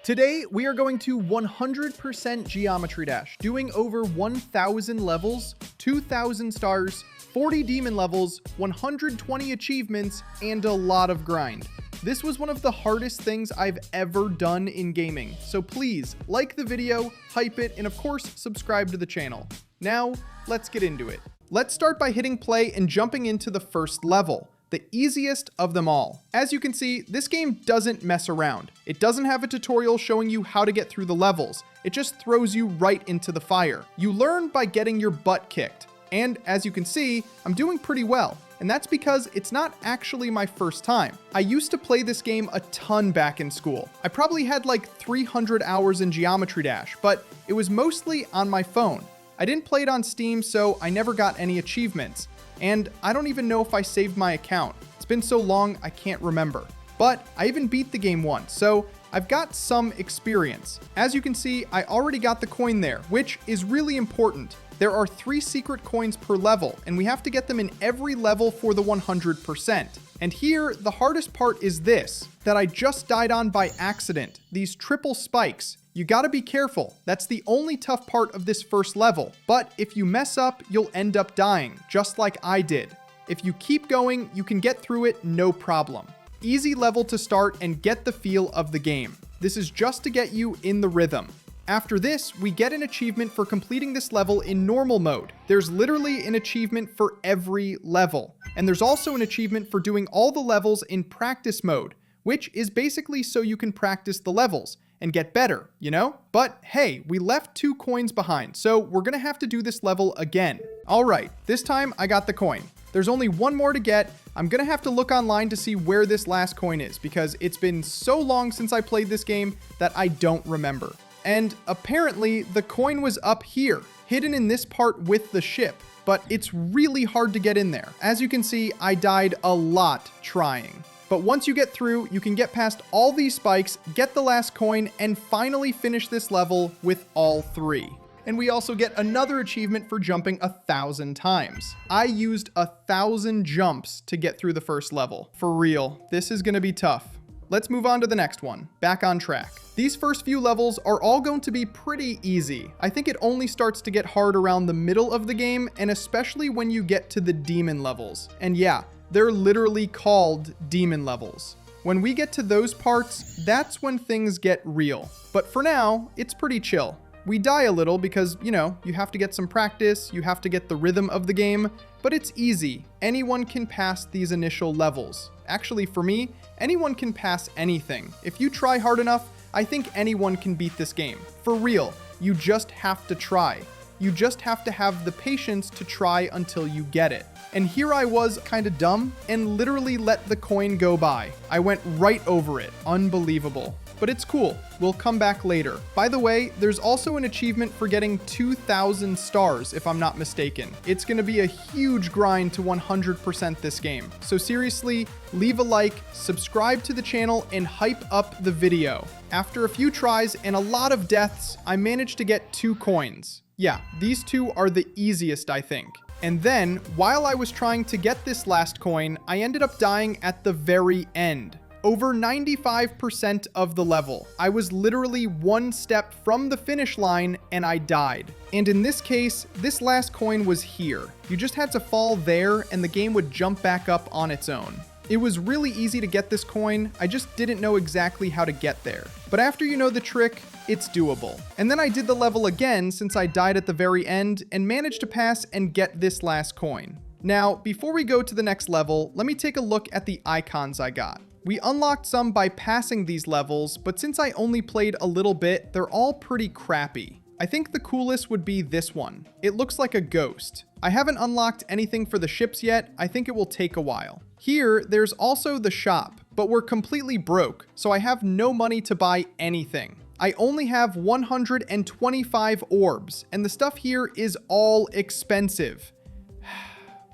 Today, we are going to 100% Geometry Dash, doing over 1,000 levels, 2,000 stars, 40 demon levels, 120 achievements, and a lot of grind. This was one of the hardest things I've ever done in gaming, so please like the video, hype it, and of course, subscribe to the channel. Now, let's get into it. Let's start by hitting play and jumping into the first level, the easiest of them all. As you can see, this game doesn't mess around. It doesn't have a tutorial showing you how to get through the levels. It just throws you right into the fire. You learn by getting your butt kicked. And as you can see, I'm doing pretty well. And that's because it's not actually my first time. I used to play this game a ton back in school. I probably had like 300 hours in Geometry Dash, but it was mostly on my phone. I didn't play it on Steam, so I never got any achievements. And I don't even know if I saved my account. It's been so long, I can't remember. But I even beat the game once, so I've got some experience. As you can see, I already got the coin there, which is really important. There are 3 secret coins per level, and we have to get them in every level for the 100%. And here, the hardest part is this, that I just died on by accident, these triple spikes. You gotta be careful. That's the only tough part of this first level. But if you mess up, you'll end up dying, just like I did. If you keep going, you can get through it no problem. Easy level to start and get the feel of the game. This is just to get you in the rhythm. After this, we get an achievement for completing this level in normal mode. There's literally an achievement for every level. And there's also an achievement for doing all the levels in practice mode, which is basically so you can practice the levels and get better, you know? But hey, we left 2 coins behind, so we're gonna have to do this level again. All right, this time I got the coin. There's only 1 more to get. I'm gonna have to look online to see where this last coin is because it's been so long since I played this game that I don't remember. And apparently the coin was up here, hidden in this part with the ship, but it's really hard to get in there. As you can see, I died a lot trying. But once you get through, you can get past all these spikes, get the last coin, and finally finish this level with all 3. And we also get another achievement for jumping 1,000 times. I used 1,000 jumps to get through the first level. For real, this is gonna be tough. Let's move on to the next one, back on track. These first few levels are all going to be pretty easy. I think it only starts to get hard around the middle of the game, and especially when you get to the demon levels. And yeah, they're literally called demon levels. When we get to those parts, that's when things get real. But for now, it's pretty chill. We die a little because, you know, you have to get some practice, you have to get the rhythm of the game, but it's easy. Anyone can pass these initial levels. Actually, for me, anyone can pass anything. If you try hard enough, I think anyone can beat this game. For real, you just have to try. You just have to have the patience to try until you get it. And here I was kinda dumb and literally let the coin go by. I went right over it. Unbelievable. But it's cool. We'll come back later. By the way, there's also an achievement for getting 2,000 stars, if I'm not mistaken. It's gonna be a huge grind to 100% this game. So seriously, leave a like, subscribe to the channel, and hype up the video. After a few tries and a lot of deaths, I managed to get 2 coins. Yeah, these 2 are the easiest, I think. And then, while I was trying to get this last coin, I ended up dying at the very end. Over 95% of the level. I was literally 1 step from the finish line and I died. And in this case, this last coin was here. You just had to fall there and the game would jump back up on its own. It was really easy to get this coin, I just didn't know exactly how to get there. But after you know the trick, it's doable. And then I did the level again since I died at the very end and managed to pass and get this last coin. Now, before we go to the next level, let me take a look at the icons I got. We unlocked some by passing these levels, but since I only played a little bit, they're all pretty crappy. I think the coolest would be this one. It looks like a ghost. I haven't unlocked anything for the ships yet. I think it will take a while. Here, there's also the shop, but we're completely broke, so I have no money to buy anything. I only have 125 orbs, and the stuff here is all expensive.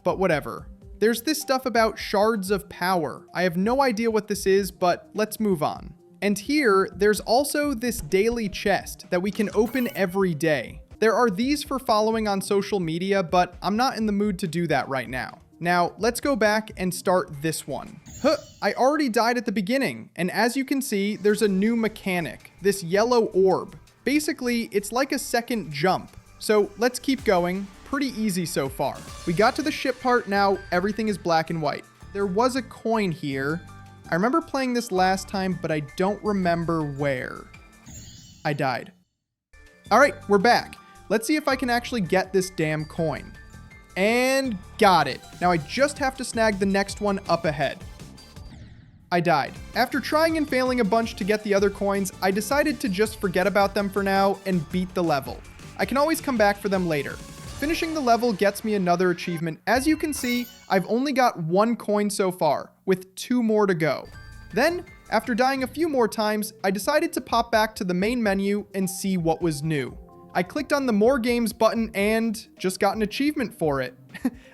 But whatever. There's this stuff about shards of power. I have no idea what this is, but let's move on. And here, there's also this daily chest that we can open every day. There are these for following on social media, but I'm not in the mood to do that right now. Now, let's go back and start this one. Huh, I already died at the beginning, and as you can see, there's a new mechanic, this yellow orb. Basically, it's like a second jump. So let's keep going. Pretty easy so far. We got to the ship part, now everything is black and white. There was a coin here. I remember playing this last time, but I don't remember where. I died. All right, we're back. Let's see if I can actually get this damn coin. And got it. Now I just have to snag the next one up ahead. I died. After trying and failing a bunch to get the other coins, I decided to just forget about them for now and beat the level. I can always come back for them later. Finishing the level gets me another achievement. As you can see, I've only got 1 coin so far, with 2 more to go. Then, after dying a few more times, I decided to pop back to the main menu and see what was new. I clicked on the More Games button and just got an achievement for it.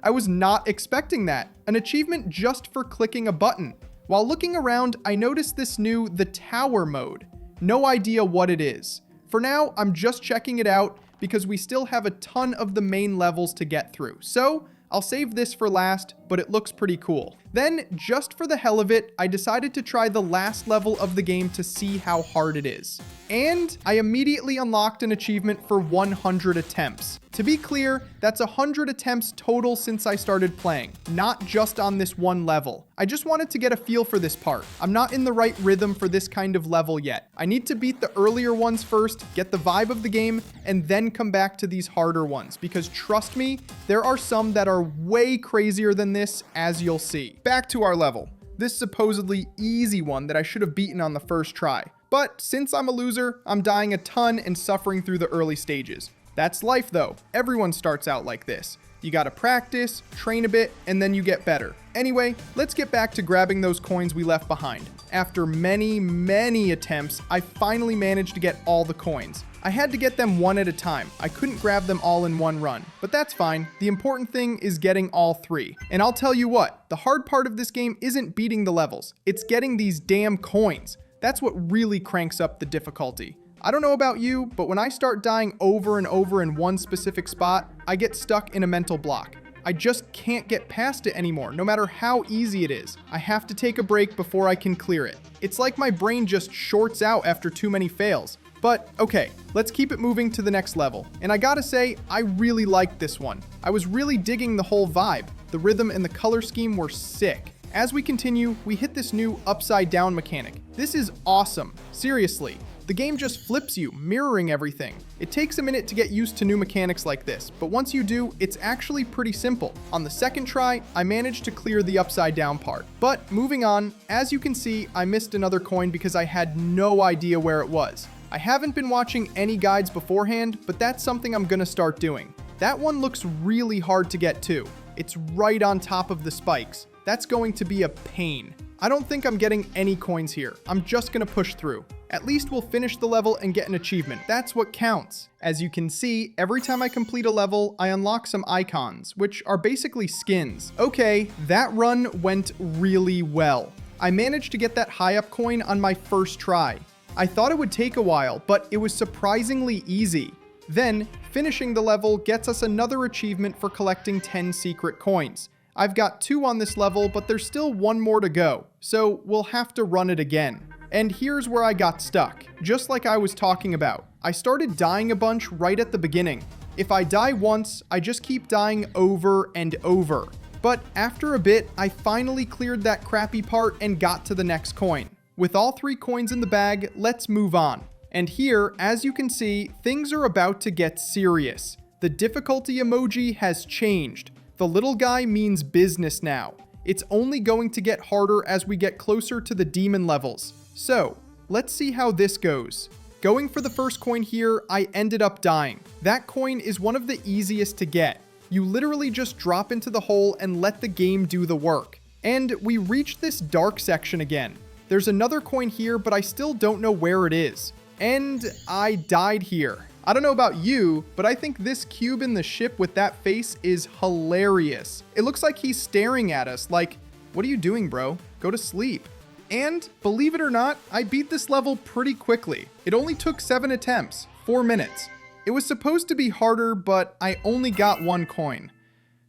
I was not expecting that. An achievement just for clicking a button. While looking around, I noticed this new The Tower mode. No idea what it is. For now, I'm just checking it out because we still have a ton of the main levels to get through. So I'll save this for last, but it looks pretty cool. Then, just for the hell of it, I decided to try the last level of the game to see how hard it is. And I immediately unlocked an achievement for 100 attempts. To be clear, that's 100 attempts total since I started playing, not just on this one level. I just wanted to get a feel for this part. I'm not in the right rhythm for this kind of level yet. I need to beat the earlier ones first, get the vibe of the game, and then come back to these harder ones, because trust me, there are some that are way crazier than this, as you'll see. Back to our level. This supposedly easy one that I should have beaten on the first try. But since I'm a loser, I'm dying a ton and suffering through the early stages. That's life though. Everyone starts out like this. You gotta practice, train a bit, and then you get better. Anyway, let's get back to grabbing those coins we left behind. After many attempts, I finally managed to get all the coins. I had to get them one at a time. I couldn't grab them all in one run, but that's fine. The important thing is getting all 3. And I'll tell you what, the hard part of this game isn't beating the levels, it's getting these damn coins. That's what really cranks up the difficulty. I don't know about you, but when I start dying over and over in one specific spot, I get stuck in a mental block. I just can't get past it anymore, no matter how easy it is. I have to take a break before I can clear it. It's like my brain just shorts out after too many fails. But okay, let's keep it moving to the next level. And I gotta say, I really liked this one. I was really digging the whole vibe. The rhythm and the color scheme were sick. As we continue, we hit this new upside down mechanic. This is awesome. Seriously. The game just flips you, mirroring everything. It takes a minute to get used to new mechanics like this, but once you do, it's actually pretty simple. On the second try, I managed to clear the upside down part. But moving on, as you can see, I missed another coin because I had no idea where it was. I haven't been watching any guides beforehand, but that's something I'm gonna start doing. That one looks really hard to get too. It's right on top of the spikes. That's going to be a pain. I don't think I'm getting any coins here. I'm just gonna push through. At least we'll finish the level and get an achievement. That's what counts. As you can see, every time I complete a level, I unlock some icons, which are basically skins. Okay, that run went really well. I managed to get that high up coin on my first try. I thought it would take a while, but it was surprisingly easy. Then, finishing the level gets us another achievement for collecting 10 secret coins. I've got 2 on this level, but there's still 1 more to go, so we'll have to run it again. And here's where I got stuck, just like I was talking about. I started dying a bunch right at the beginning. If I die once, I just keep dying over and over. But after a bit, I finally cleared that crappy part and got to the next coin. With all 3 coins in the bag, let's move on. And here, as you can see, things are about to get serious. The difficulty emoji has changed. The little guy means business now. It's only going to get harder as we get closer to the demon levels. So, let's see how this goes. Going for the first coin here, I ended up dying. That coin is one of the easiest to get. You literally just drop into the hole and let the game do the work. And we reach this dark section again. There's another coin here, but I still don't know where it is. And I died here. I don't know about you, but I think this cube in the ship with that face is hilarious. It looks like he's staring at us like, what are you doing, bro? Go to sleep. And believe it or not, I beat this level pretty quickly. It only took 7 attempts, 4 minutes. It was supposed to be harder, but I only got 1 coin.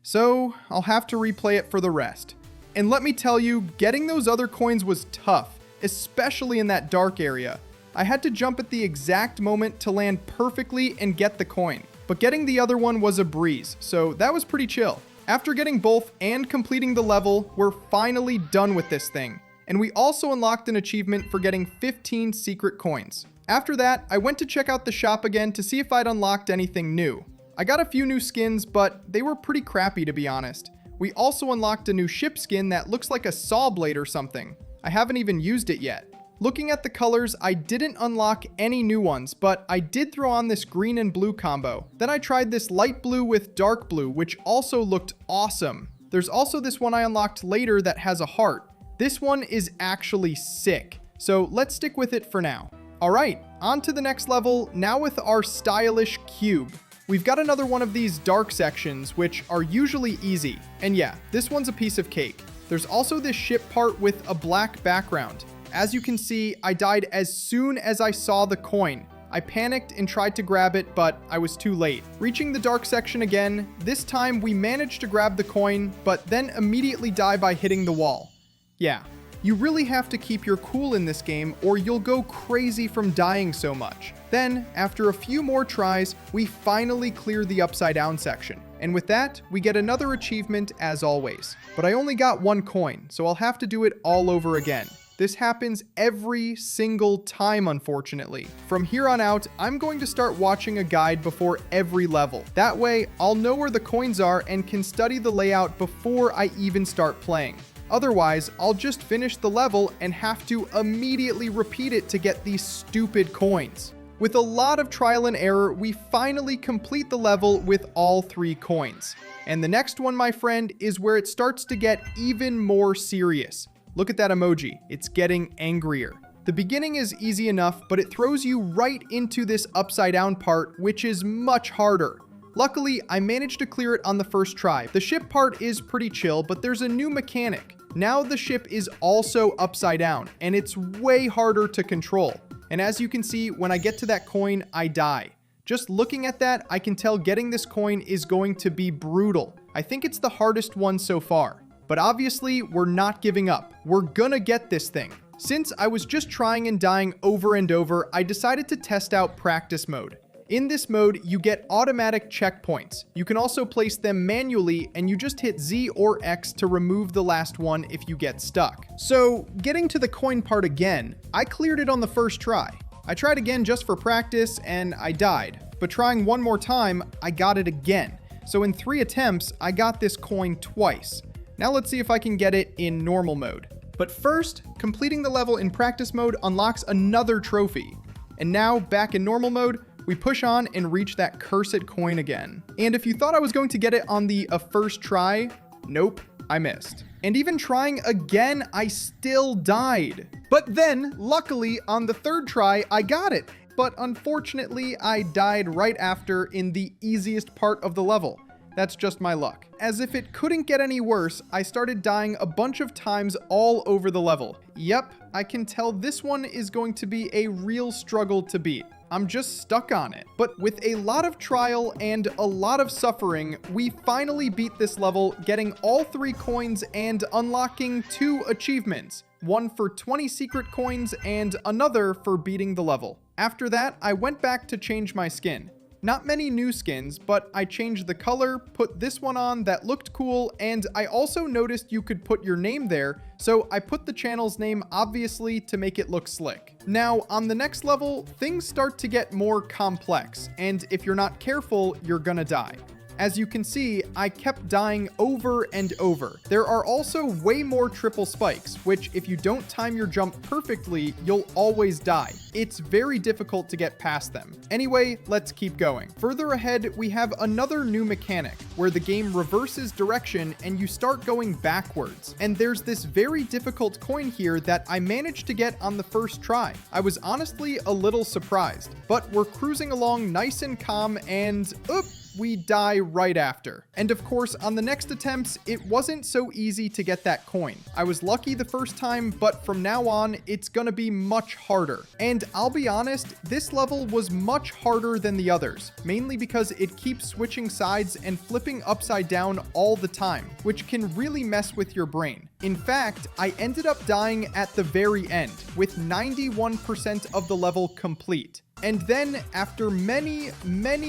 So I'll have to replay it for the rest. And let me tell you, getting those other coins was tough, especially in that dark area. I had to jump at the exact moment to land perfectly and get the coin. But getting the other one was a breeze, so that was pretty chill. After getting both and completing the level, we're finally done with this thing. And we also unlocked an achievement for getting 15 secret coins. After that, I went to check out the shop again to see if I'd unlocked anything new. I got a few new skins, but they were pretty crappy to be honest. We also unlocked a new ship skin that looks like a saw blade or something. I haven't even used it yet. Looking at the colors, I didn't unlock any new ones, but I did throw on this green and blue combo. Then I tried this light blue with dark blue, which also looked awesome. There's also this one I unlocked later that has a heart. This one is actually sick, so let's stick with it for now. Alright, on to the next level, now with our stylish cube. We've got another one of these dark sections, which are usually easy. And yeah, this one's a piece of cake. There's also this ship part with a black background. As you can see, I died as soon as I saw the coin. I panicked and tried to grab it, but I was too late. Reaching the dark section again, this time we managed to grab the coin, but then immediately die by hitting the wall. Yeah, you really have to keep your cool in this game or you'll go crazy from dying so much. Then, after a few more tries, we finally clear the upside down section. And with that, we get another achievement as always. But I only got one coin, so I'll have to do it all over again. This happens every single time, unfortunately. From here on out, I'm going to start watching a guide before every level. That way, I'll know where the coins are and can study the layout before I even start playing. Otherwise, I'll just finish the level and have to immediately repeat it to get these stupid coins. With a lot of trial and error, we finally complete the level with all 3 coins. And the next one, my friend, is where it starts to get even more serious. Look at that emoji, it's getting angrier. The beginning is easy enough, but it throws you right into this upside down part, which is much harder. Luckily, I managed to clear it on the first try. The ship part is pretty chill, but there's a new mechanic. Now the ship is also upside down, and it's way harder to control. And as you can see, when I get to that coin, I die. Just looking at that, I can tell getting this coin is going to be brutal. I think it's the hardest one so far. But obviously, we're not giving up. We're gonna get this thing. Since I was just trying and dying over and over, I decided to test out practice mode. In this mode, you get automatic checkpoints. You can also place them manually, and you just hit Z or X to remove the last one if you get stuck. So, getting to the coin part again, I cleared it on the first try. I tried again just for practice, and I died. But trying one more time, I got it again. So in 3 attempts, I got this coin twice. Now let's see if I can get it in normal mode. But first, completing the level in practice mode unlocks another trophy. And now, back in normal mode, we push on and reach that cursed coin again. And if you thought I was going to get it on the first try, nope, I missed. And even trying again, I still died. But then, luckily, on the 3rd try, I got it. But unfortunately, I died right after in the easiest part of the level. That's just my luck. As if it couldn't get any worse, I started dying a bunch of times all over the level. Yep, I can tell this one is going to be a real struggle to beat. I'm just stuck on it. But with a lot of trial and a lot of suffering, we finally beat this level, getting all 3 coins and unlocking 2 achievements. One for 20 secret coins and another for beating the level. After that, I went back to change my skin. Not many new skins, but I changed the color, put this one on that looked cool, and I also noticed you could put your name there, so I put the channel's name obviously to make it look slick. Now, on the next level, things start to get more complex, and if you're not careful, you're gonna die. As you can see, I kept dying over and over. There are also way more triple spikes, which if you don't time your jump perfectly, you'll always die. It's very difficult to get past them. Anyway, let's keep going. Further ahead, we have another new mechanic, where the game reverses direction and you start going backwards. And there's this very difficult coin here that I managed to get on the first try. I was honestly a little surprised, but we're cruising along nice and calm and, oops! we die right after. And of course, on the next attempts, it wasn't so easy to get that coin. I was lucky the first time, but from now on, it's gonna be much harder. And I'll be honest, this level was much harder than the others, mainly because it keeps switching sides and flipping upside down all the time, which can really mess with your brain. In fact, I ended up dying at the very end, with 91% of the level complete. And then, after many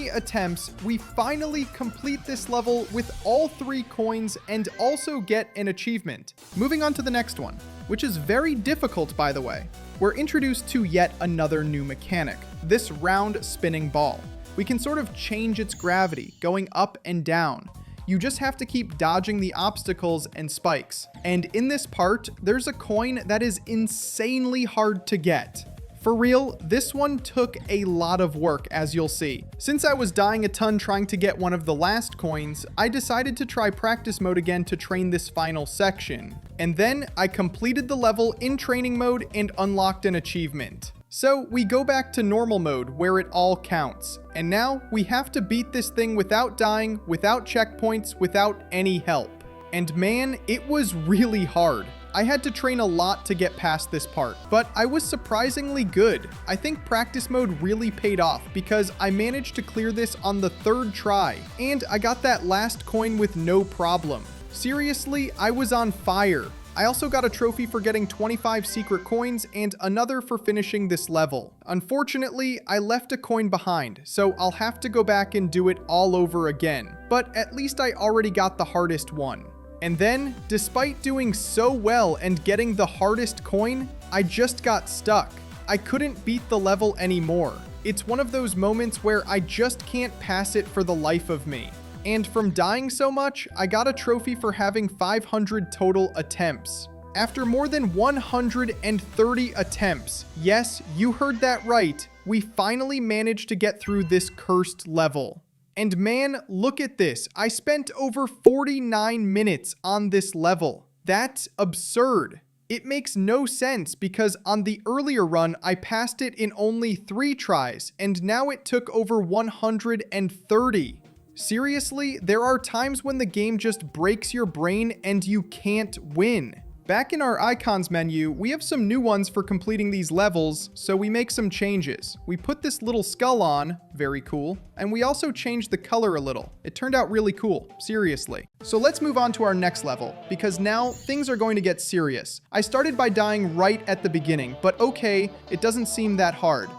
attempts, we finally complete this level with all 3 coins and also get an achievement. Moving on to the next one, which is very difficult, by the way. We're introduced to yet another new mechanic, this round spinning ball. We can sort of change its gravity, going up and down. You just have to keep dodging the obstacles and spikes. And in this part, there's a coin that is insanely hard to get. For real, this one took a lot of work, as you'll see. Since I was dying a ton trying to get one of the last coins, I decided to try practice mode again to train this final section. And then I completed the level in training mode and unlocked an achievement. So we go back to normal mode where it all counts. And now we have to beat this thing without dying, without checkpoints, without any help. And man, it was really hard. I had to train a lot to get past this part, but I was surprisingly good. I think practice mode really paid off because I managed to clear this on the 3rd try, and I got that last coin with no problem. Seriously, I was on fire. I also got a trophy for getting 25 secret coins and another for finishing this level. Unfortunately, I left a coin behind, so I'll have to go back and do it all over again. But at least I already got the hardest one. And then, despite doing so well and getting the hardest coin, I just got stuck. I couldn't beat the level anymore. It's one of those moments where I just can't pass it for the life of me. And from dying so much, I got a trophy for having 500 total attempts. After more than 130 attempts, yes, you heard that right, we finally managed to get through this cursed level. And man, look at this. I spent over 49 minutes on this level. That's absurd. It makes no sense because on the earlier run, I passed it in only 3 tries, and now it took over 130. Seriously, there are times when the game just breaks your brain and you can't win. Back in our icons menu, we have some new ones for completing these levels, so we make some changes. We put this little skull on, very cool, and we also changed the color a little. It turned out really cool, seriously. So let's move on to our next level, because now things are going to get serious. I started by dying right at the beginning, but okay, it doesn't seem that hard.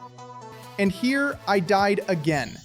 And here, I died again.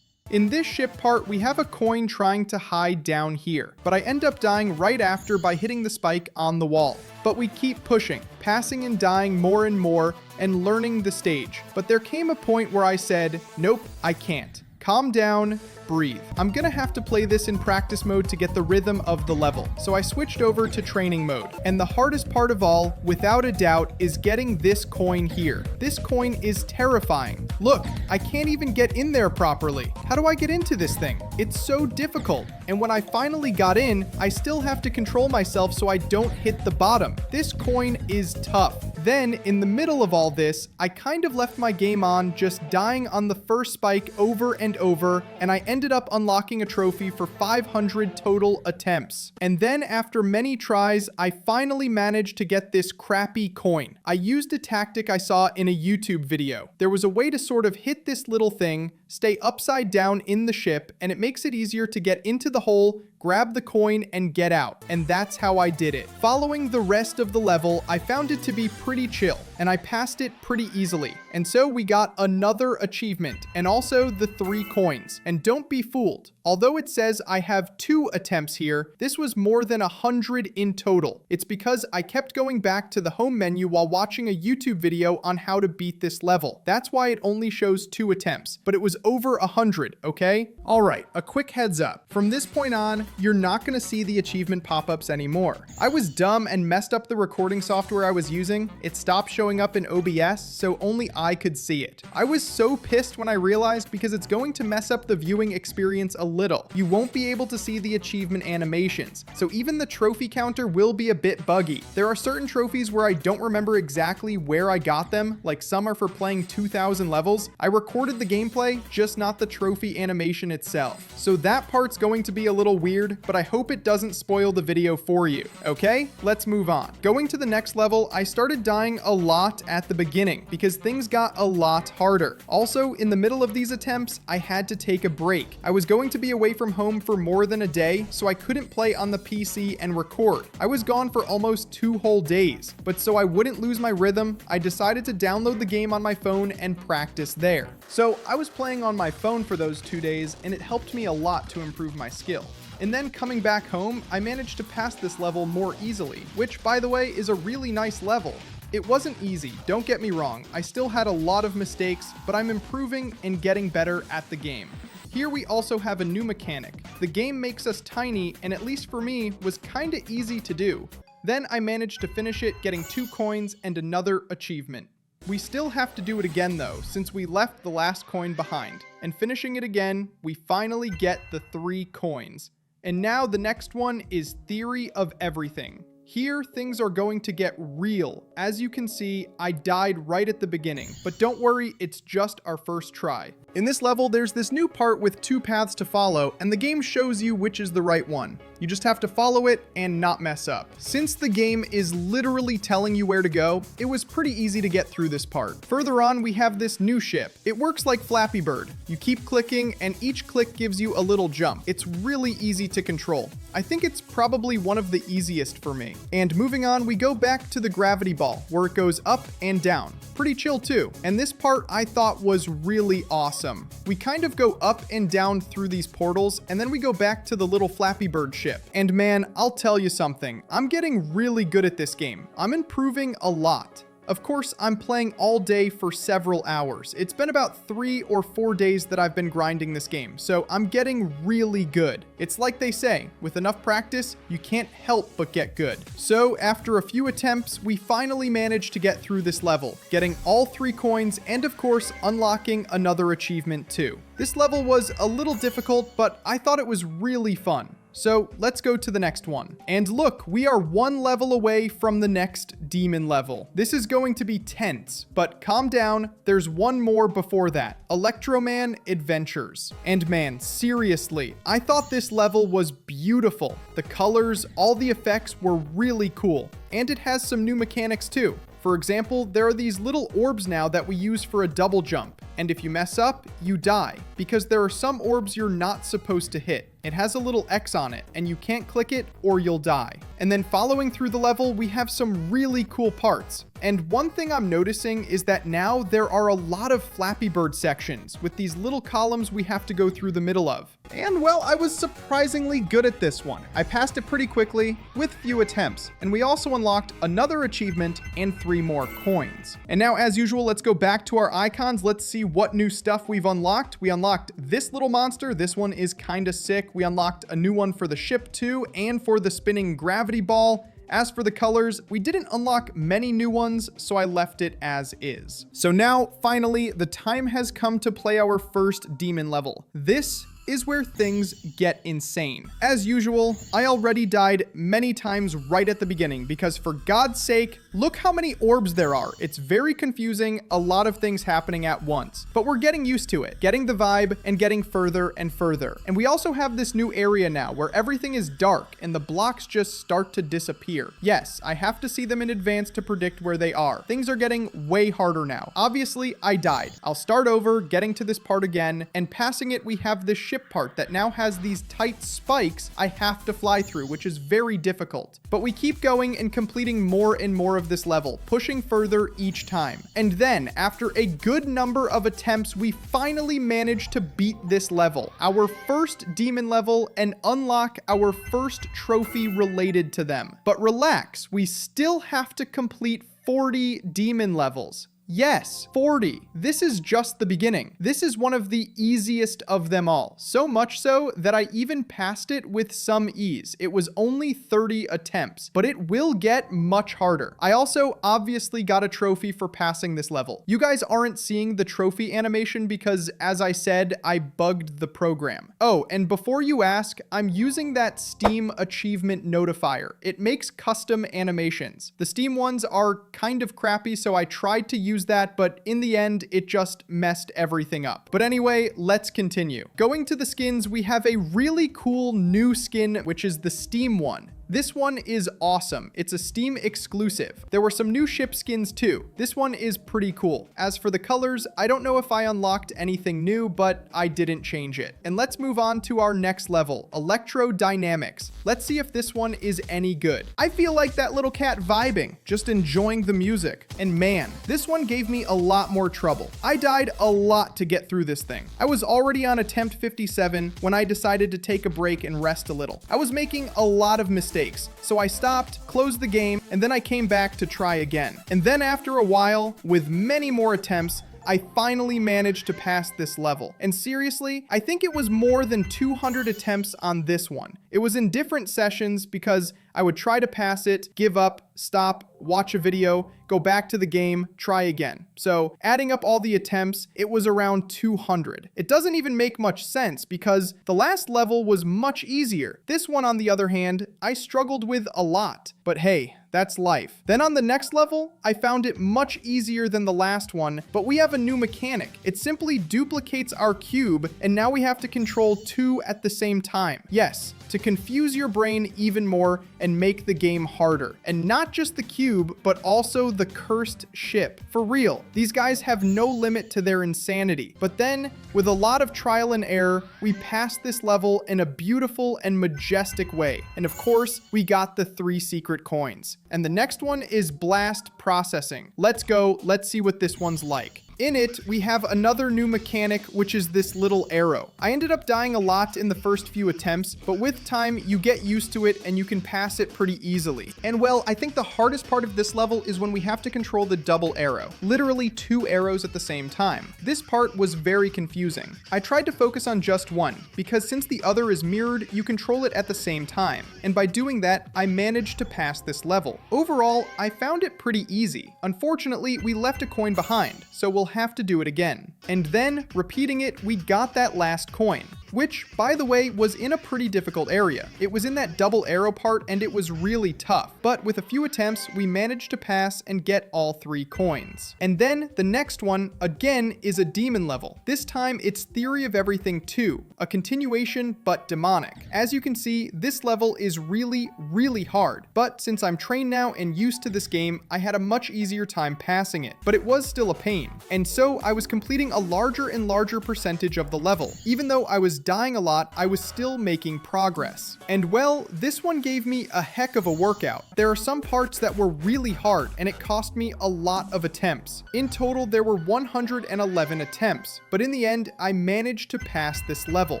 In this ship part, we have a coin trying to hide down here, but I end up dying right after by hitting the spike on the wall. But we keep pushing, passing and dying more and more, and learning the stage. But there came a point where I said, nope, I can't. Calm down, breathe. I'm gonna have to play this in practice mode to get the rhythm of the level, so I switched over to training mode. And the hardest part of all, without a doubt, is getting this coin here. This coin is terrifying. Look, I can't even get in there properly. How do I get into this thing? It's so difficult. And when I finally got in, I still have to control myself so I don't hit the bottom. This coin is tough. Then, in the middle of all this, I kind of left my game on, just dying on the first spike over and over, and I ended up unlocking a trophy for 500 total attempts. And then, after many tries, I finally managed to get this crappy coin. I used a tactic I saw in a YouTube video. There was a way to sort of hit this little thing, stay upside down in the ship, and it makes it easier to get into the hole, grab the coin, and get out. And that's how I did it. Following the rest of the level, I found it to be pretty chill, and I passed it pretty easily. And so we got another achievement, and also the 3 coins. And don't be fooled. Although it says I have 2 attempts here, this was more than 100 in total. It's because I kept going back to the home menu while watching a YouTube video on how to beat this level. That's why it only shows 2 attempts, but it was over 100, okay? All right, a quick heads up. From this point on, you're not gonna see the achievement pop-ups anymore. I was dumb and messed up the recording software I was using. It stopped showing up in OBS, so only I could see it. I was so pissed when I realized because it's going to mess up the viewing experience a little. You won't be able to see the achievement animations, so even the trophy counter will be a bit buggy. There are certain trophies where I don't remember exactly where I got them, like some are for playing 2,000 levels. I recorded the gameplay, just not the trophy animation itself. So that part's going to be a little weird, but I hope it doesn't spoil the video for you. Okay, let's move on. Going to the next level, I started dying a lot at the beginning because things got a lot harder. Also, in the middle of these attempts, I had to take a break. I was going to be away from home for more than a day, so I couldn't play on the PC and record. I was gone for almost 2 whole days, but so I wouldn't lose my rhythm, I decided to download the game on my phone and practice there. So I was playing on my phone for those 2 days, and it helped me a lot to improve my skill. And then coming back home, I managed to pass this level more easily, which, by the way, is a really nice level. It wasn't easy, don't get me wrong. I still had a lot of mistakes, but I'm improving and getting better at the game. Here we also have a new mechanic. The game makes us tiny, and at least for me, was kinda easy to do. Then I managed to finish it, getting 2 coins and another achievement. We still have to do it again though, since we left the last coin behind. And finishing it again, we finally get the 3 coins. And now the next one is Theory of Everything. Here, things are going to get real. As you can see, I died right at the beginning, but don't worry, it's just our first try. In this level, there's this new part with 2 paths to follow, and the game shows you which is the right one. You just have to follow it and not mess up. Since the game is literally telling you where to go, it was pretty easy to get through this part. Further on, we have this new ship. It works like Flappy Bird. You keep clicking, and each click gives you a little jump. It's really easy to control. I think it's probably one of the easiest for me. And moving on, we go back to the gravity ball, where it goes up and down. Pretty chill too. And this part I thought was really awesome. We kind of go up and down through these portals, and then we go back to the little Flappy Bird ship. And man, I'll tell you something, I'm getting really good at this game. I'm improving a lot. Of course, I'm playing all day for several hours. It's been about 3 or 4 days that I've been grinding this game, so I'm getting really good. It's like they say, with enough practice, you can't help but get good. So after a few attempts, we finally managed to get through this level, getting all 3 coins and of course, unlocking another achievement too. This level was a little difficult, but I thought it was really fun. So let's go to the next one. And look, we are 1 level away from the next demon level. This is going to be tense, but calm down, there's one more before that. Electroman Adventures. And man, seriously, I thought this level was beautiful. The colors, all the effects were really cool. And it has some new mechanics too. For example, there are these little orbs now that we use for a double jump. And if you mess up, you die, because there are some orbs you're not supposed to hit. It has a little X on it, and you can't click it or you'll die. And then following through the level, we have some really cool parts. And one thing I'm noticing is that now there are a lot of Flappy Bird sections with these little columns we have to go through the middle of. And well, I was surprisingly good at this one. I passed it pretty quickly with few attempts, and we also unlocked another achievement and 3 more coins. And now, as usual, let's go back to our icons. Let's see what new stuff we've unlocked. We unlocked this little monster. This one is kinda sick. We unlocked a new one for the ship too, and for the spinning gravity ball. As for the colors, we didn't unlock many new ones, so I left it as is. So now, finally, the time has come to play our first demon level. This is where things get insane. As usual, I already died many times right at the beginning because for God's sake, look how many orbs there are. It's very confusing, a lot of things happening at once, but we're getting used to it, getting the vibe and getting further and further. And we also have this new area now where everything is dark and the blocks just start to disappear. Yes, I have to see them in advance to predict where they are. Things are getting way harder now. Obviously, I died. I'll start over, getting to this part again, and passing it, we have this ship part that now has these tight spikes I have to fly through, which is very difficult. But we keep going and completing more and more of this level, pushing further each time. And then, after a good number of attempts, we finally managed to beat this level, our first demon level, and unlock our first trophy related to them. But relax, we still have to complete 40 demon levels. Yes, 40. This is just the beginning. This is one of the easiest of them all. So much so that I even passed it with some ease. It was only 30 attempts, but it will get much harder. I also obviously got a trophy for passing this level. You guys aren't seeing the trophy animation because, as I said, I bugged the program. Oh, and before you ask, I'm using that Steam achievement notifier. It makes custom animations. The Steam ones are kind of crappy, so I tried to use that, but in the end, it just messed everything up. But anyway, let's continue. Going to the skins, we have a really cool new skin, which is the Steam one. This one is awesome. It's a Steam exclusive. There were some new ship skins too. This one is pretty cool. As for the colors, I don't know if I unlocked anything new, but I didn't change it. And let's move on to our next level, Electrodynamics. Let's see if this one is any good. I feel like that little cat vibing, just enjoying the music. And man, this one gave me a lot more trouble. I died a lot to get through this thing. I was already on attempt 57 when I decided to take a break and rest a little. I was making a lot of mistakes. So I stopped, closed the game, and then I came back to try again. And then after a while, with many more attempts, I finally managed to pass this level. And seriously, I think it was more than 200 attempts on this one. It was in different sessions because I would try to pass it, give up, stop, watch a video, go back to the game, try again. So adding up all the attempts, it was around 200. It doesn't even make much sense because the last level was much easier. This one, on the other hand, I struggled with a lot. But hey, that's life. Then on the next level, I found it much easier than the last one, but we have a new mechanic. It simply duplicates our cube, and now we have to control two at the same time. Yes, to confuse your brain even more and make the game harder. And not just the cube, but also the cursed ship. For real, these guys have no limit to their insanity. But then, with a lot of trial and error, we passed this level in a beautiful and majestic way. And of course, we got the 3 secret coins. And the next one is blast processing. Let's go, let's see what this one's like. In it, we have another new mechanic, which is this little arrow. I ended up dying a lot in the first few attempts, but with time, you get used to it and you can pass it pretty easily. And well, I think the hardest part of this level is when we have to control the double arrow. Literally 2 arrows at the same time. This part was very confusing. I tried to focus on just one, because since the other is mirrored, you control it at the same time. And by doing that, I managed to pass this level. Overall, I found it pretty easy. Unfortunately, we left a coin behind, so we'll have to do it again. And then, repeating it, we got that last coin, which, by the way, was in a pretty difficult area. It was in that double arrow part, and it was really tough. But with a few attempts, we managed to pass and get all 3 coins. And then, the next one, again, is a demon level. This time, it's Theory of Everything 2, a continuation, but demonic. As you can see, this level is really, really hard. But since I'm trained now and used to this game, I had a much easier time passing it. But it was still a pain. And so I was completing a larger and larger percentage of the level. Even though I was dying a lot, I was still making progress. And well, this one gave me a heck of a workout. There are some parts that were really hard, and it cost me a lot of attempts. In total, there were 111 attempts, but in the end, I managed to pass this level.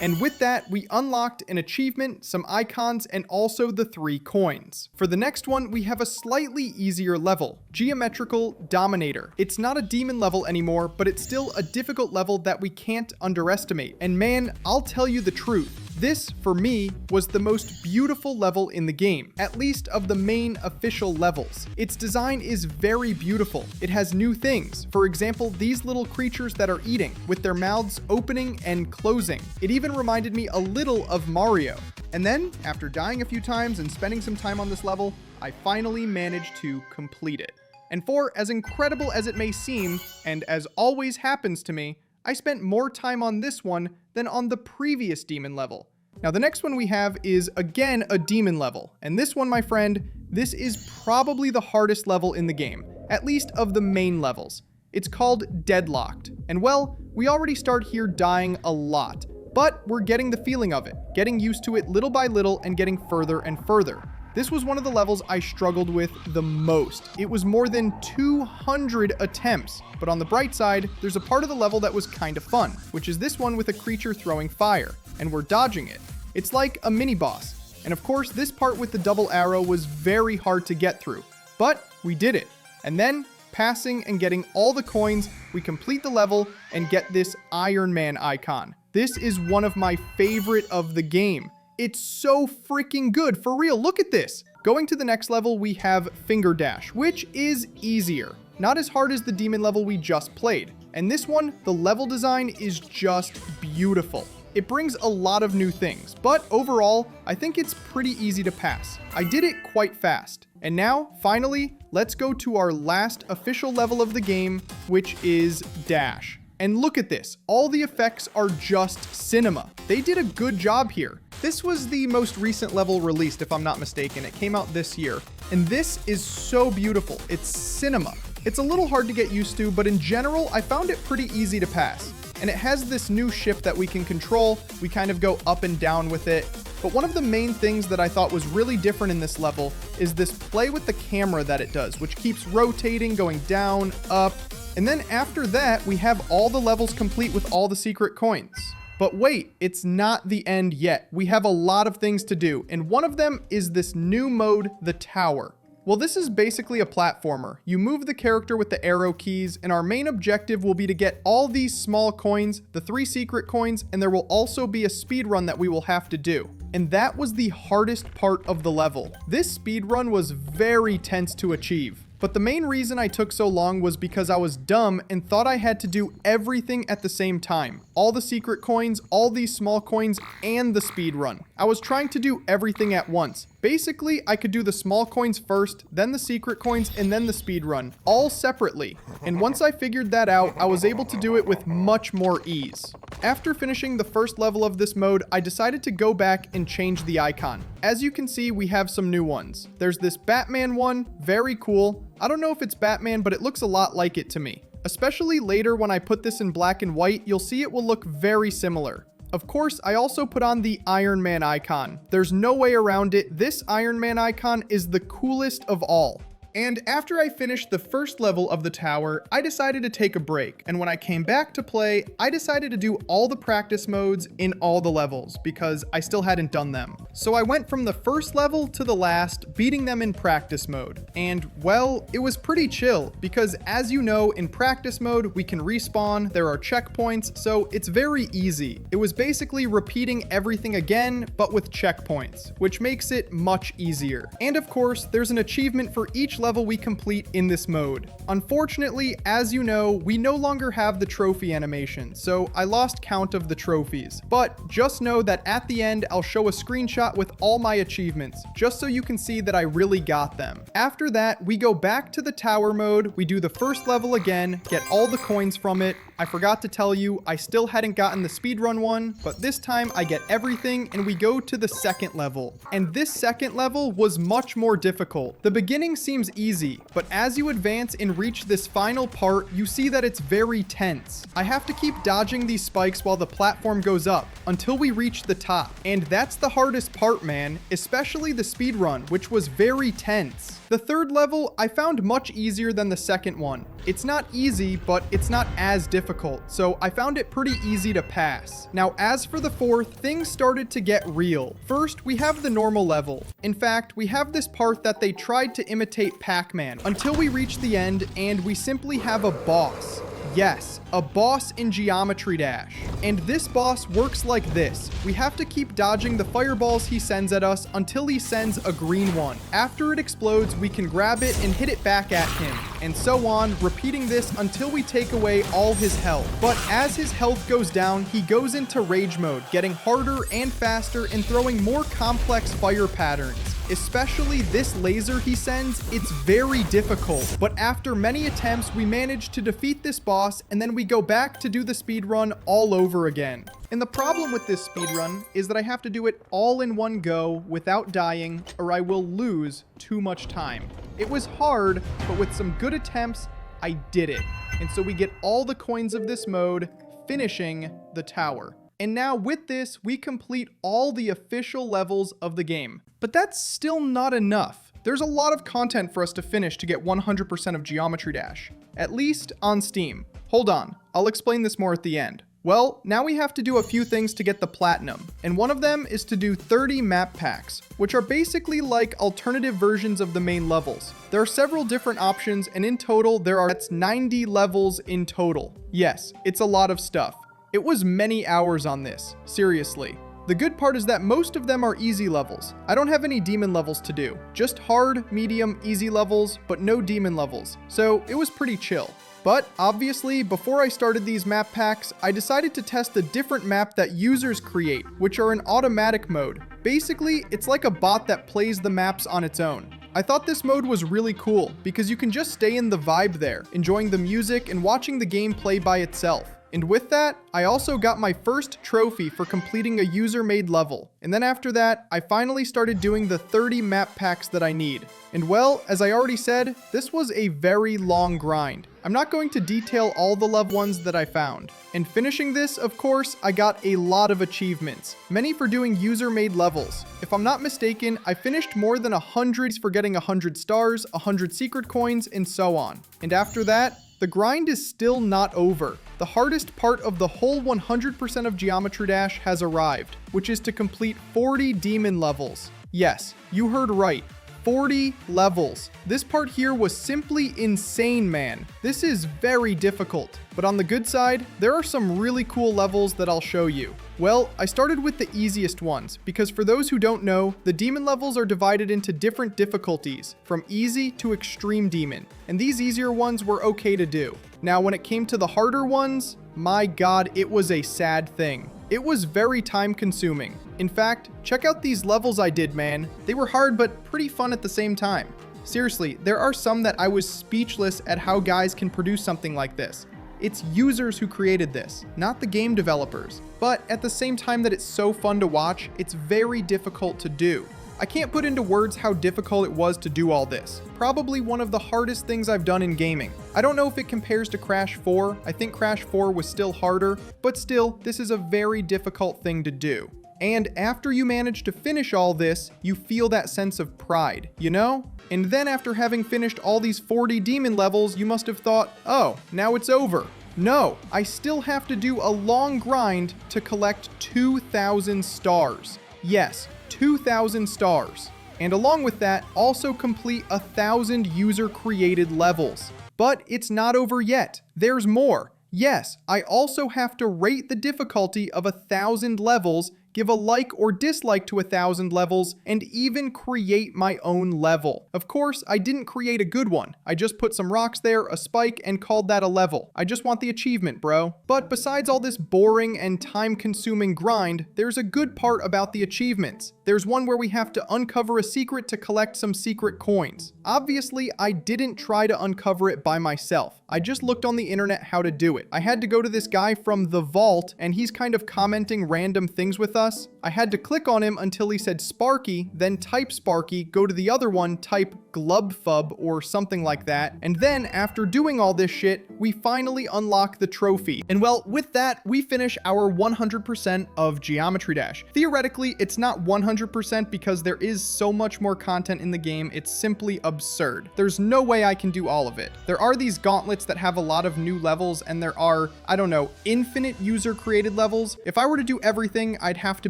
And with that, we unlocked an achievement, some icons, and also the 3 coins. For the next one, we have a slightly easier level, Geometrical Dominator. It's not a demon level anymore, but it's still a difficult level that we can't underestimate. And man, I'll tell you the truth. This, for me, was the most beautiful level in the game, at least of the main official levels. Its design is very beautiful. It has new things. For example, these little creatures that are eating, with their mouths opening and closing. It even reminded me a little of Mario. And then, after dying a few times and spending some time on this level, I finally managed to complete it. And for as incredible as it may seem, and as always happens to me, I spent more time on this one than on the previous demon level. Now the next one we have is again a demon level, and this one, my friend, this is probably the hardest level in the game, at least of the main levels. It's called Deadlocked, and well, we already start here dying a lot, but we're getting the feeling of it, getting used to it little by little and getting further and further. This was one of the levels I struggled with the most. It was more than 200 attempts, but on the bright side, there's a part of the level that was kind of fun, which is this one with a creature throwing fire, and we're dodging it. It's like a mini boss. And of course, this part with the double arrow was very hard to get through, but we did it. And then, passing and getting all the coins, we complete the level and get this Iron Man icon. This is one of my favorite of the game. It's so freaking good. For real, look at this. Going to the next level, we have Finger Dash, which is easier. Not as hard as the demon level we just played. And this one, the level design is just beautiful. It brings a lot of new things, but overall, I think it's pretty easy to pass. I did it quite fast. And now, finally, let's go to our last official level of the game, which is Dash. And look at this. All the effects are just cinema. They did a good job here. This was the most recent level released, if I'm not mistaken. It came out this year. And this is so beautiful. It's cinema. It's a little hard to get used to, but in general, I found it pretty easy to pass. And it has this new ship that we can control. We kind of go up and down with it. But one of the main things that I thought was really different in this level is this play with the camera that it does, which keeps rotating, going down, up. And then after that, we have all the levels complete with all the secret coins. But wait, it's not the end yet. We have a lot of things to do. And one of them is this new mode, the Tower. Well, this is basically a platformer. You move the character with the arrow keys, and our main objective will be to get all these small coins, the 3 secret coins, and there will also be a speed run that we will have to do. And that was the hardest part of the level. This speed run was very tense to achieve. But the main reason I took so long was because I was dumb and thought I had to do everything at the same time. All the secret coins, all these small coins, and the speed run. I was trying to do everything at once. Basically, I could do the small coins first, then the secret coins, and then the speed run, all separately. And once I figured that out, I was able to do it with much more ease. After finishing the first level of this mode, I decided to go back and change the icon. As you can see, we have some new ones. There's this Batman one, very cool. I don't know if it's Batman, but it looks a lot like it to me. Especially later when I put this in black and white, you'll see it will look very similar. Of course, I also put on the Iron Man icon. There's no way around it. This Iron Man icon is the coolest of all. And after I finished the first level of the tower, I decided to take a break. And when I came back to play, I decided to do all the practice modes in all the levels because I still hadn't done them. So I went from the first level to the last, beating them in practice mode. And well, it was pretty chill because as you know, in practice mode, we can respawn, there are checkpoints, so it's very easy. It was basically repeating everything again, but with checkpoints, which makes it much easier. And of course, there's an achievement for each level we complete in this mode. Unfortunately, as you know, we no longer have the trophy animation, so I lost count of the trophies. But just know that at the end, I'll show a screenshot with all my achievements, just so you can see that I really got them. After that, we go back to the tower mode, we do the first level again, get all the coins from it. I forgot to tell you, I still hadn't gotten the speedrun one, but this time I get everything and we go to the second level. And this second level was much more difficult. The beginning seems easy, but as you advance and reach this final part, you see that it's very tense. I have to keep dodging these spikes while the platform goes up until we reach the top. And that's the hardest part, man, especially the speedrun, which was very tense. The third level I found much easier than the second one. It's not easy, but it's not as difficult, so I found it pretty easy to pass. Now, as for the fourth, things started to get real. First, we have the normal level. In fact, we have this part that they tried to imitate Pac-Man until we reach the end and we simply have a boss. Yes, a boss in Geometry Dash. And this boss works like this. We have to keep dodging the fireballs he sends at us until he sends a green one. After it explodes, we can grab it and hit it back at him, and so on, repeating this until we take away all his health. But as his health goes down, he goes into rage mode, getting harder and faster and throwing more complex fire patterns. Especially this laser he sends, it's very difficult. But after many attempts, we manage to defeat this boss, and then we go back to do the speedrun all over again. And the problem with this speedrun is that I have to do it all in one go without dying, or I will lose too much time. It was hard, but with some good attempts, I did it. And so we get all the coins of this mode, finishing the tower. And now with this, we complete all the official levels of the game. But that's still not enough. There's a lot of content for us to finish to get 100% of Geometry Dash, at least on Steam. Hold on, I'll explain this more at the end. Well, now we have to do a few things to get the platinum, and one of them is to do 30 map packs, which are basically like alternative versions of the main levels. There are several different options, and in total, that's 90 levels in total. Yes, it's a lot of stuff. It was many hours on this, seriously. The good part is that most of them are easy levels. I don't have any demon levels to do, just hard, medium, easy levels, but no demon levels, so it was pretty chill. But obviously, before I started these map packs, I decided to test a different map that users create, which are in automatic mode. Basically, it's like a bot that plays the maps on its own. I thought this mode was really cool because you can just stay in the vibe there, enjoying the music and watching the game play by itself. And with that, I also got my first trophy for completing a user-made level. And then after that, I finally started doing the 30 map packs that I need. And well, as I already said, this was a very long grind. I'm not going to detail all the level ones that I found. And finishing this, of course, I got a lot of achievements, many for doing user-made levels. If I'm not mistaken, I finished more than 100 for getting 100 stars, 100 secret coins, and so on. And after that, the grind is still not over. The hardest part of the whole 100% of Geometry Dash has arrived, which is to complete 40 demon levels. Yes, you heard right. 40 levels. This part here was simply insane, man. This is very difficult. But on the good side, there are some really cool levels that I'll show you. Well, I started with the easiest ones, because for those who don't know, the demon levels are divided into different difficulties, from easy to extreme demon, and these easier ones were okay to do. Now, when it came to the harder ones, my god, it was a sad thing. It was very time consuming. In fact, check out these levels I did, man. They were hard, but pretty fun at the same time. Seriously, there are some that I was speechless at how guys can produce something like this. It's users who created this, not the game developers. But at the same time that it's so fun to watch, it's very difficult to do. I can't put into words how difficult it was to do all this. Probably one of the hardest things I've done in gaming. I don't know if it compares to Crash 4. I think Crash 4 was still harder, but still, this is a very difficult thing to do. And after you manage to finish all this, you feel that sense of pride, you know? And then after having finished all these 40 demon levels, you must have thought, oh, now it's over. No, I still have to do a long grind to collect 2,000 stars. Yes, 2,000 stars. And along with that, also complete 1,000 user-created levels. But it's not over yet. There's more. Yes, I also have to rate the difficulty of 1,000 levels, give a like or dislike to 1,000 levels, and even create my own level. Of course, I didn't create a good one. I just put some rocks there, a spike, and called that a level. I just want the achievement, bro. But besides all this boring and time-consuming grind, there's a good part about the achievements. There's one where we have to uncover a secret to collect some secret coins. Obviously, I didn't try to uncover it by myself. I just looked on the internet how to do it. I had to go to this guy from The Vault, and he's kind of commenting random things with us. I had to click on him until he said Sparky, then type Sparky, go to the other one, type Glubfub or something like that. And then after doing all this shit, we finally unlock the trophy. And well, with that, we finish our 100% of Geometry Dash. Theoretically, it's not 100% because there is so much more content in the game, it's simply absurd. There's no way I can do all of it. There are these gauntlets that have a lot of new levels, and there are, I don't know, infinite user-created levels. If I were to do everything, I'd have to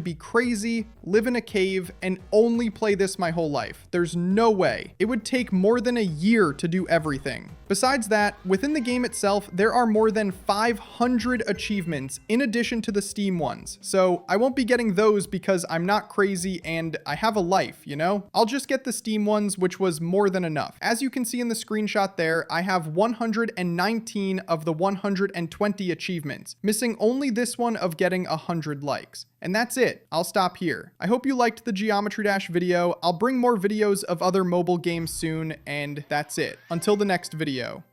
be crazy, live in a cave, and only play this my whole life. There's no way. It would take more than a year to do everything. Besides that, within the game itself, there are more than 500 achievements in addition to the Steam ones. So I won't be getting those because I'm not crazy and I have a life, you know? I'll just get the Steam ones, which was more than enough. As you can see in the screenshot there, I have 119 of the 120 achievements, missing only this one of getting 100 likes. And that's it. I'll stop here. I hope you liked the Geometry Dash video. I'll bring more videos of other mobile games soon, and that's it. Until the next video.